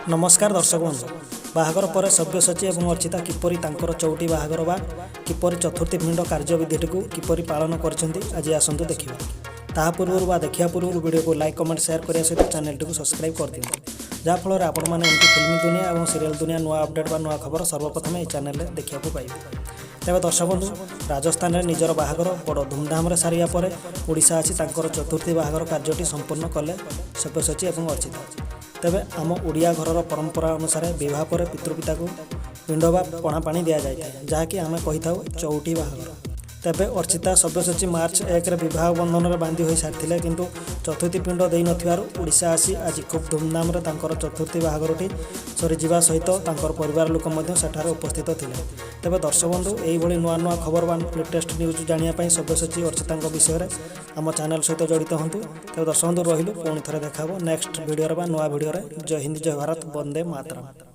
नमस्कार दर्शक बंधु बाहागर पर सब्यसाची और अर्चिता किपरि तांकर चौटी बाहागर बा किपरि चतुर्थी पिंड कार्यविधि को किपरि पालन कर आज आसतु देखा ता पूर्व बा देखा पूर्व वीडियो को लाइक कमेंट शेयर करने सहित चैनल टी सब्सक्राइब कर दिखाँ जहाँफल आपण मैंने फिल्म दुनिया और सीरियल दुनिया नुआ अपडेट बा नुआ खबर सर्वप्रथम ये चैनल देखा पाइबे। तेज दर्शक बंधु राजस्थान में निजर बाहागर बड़ धूमधाम सारिया पर ओडिशा आसी तांकर चतुर्थी बाहागर कार्यटी संपूर्ण कले सब्यसाची और अर्चिता। तेबे आम ओडिया घरर परंपरा अनुसार विवाह पर पितृपिता को पिंड बा पणा पानी दि जाए जहाँकि आम कही था चौटी बाहागर। तेबे अर्चिता सब्यसाची मार्च 1 विवाह बंधन में बांधी हो सारी किंतु चतुर्थी पिंड दे नोडिशा आसी आज खूब धूमधाम चतुर्थी बाहागरटी सरीजा सहित परिवार लोक सेठारे उपस्थित थे। तेबे दर्शक बंधु यही नुआ नुआ खबर बा लेटेस्ट न्यूज जानापी सब्यसाची अर्चिता विषय में आम चैनल सहित जड़ित हूँ। तेज दर्शक बंधु रही पुणी थे देखा नेक्स्ट वीडियो नुआ वीडियो। जय हिंद जय भारत वंदे मातरम।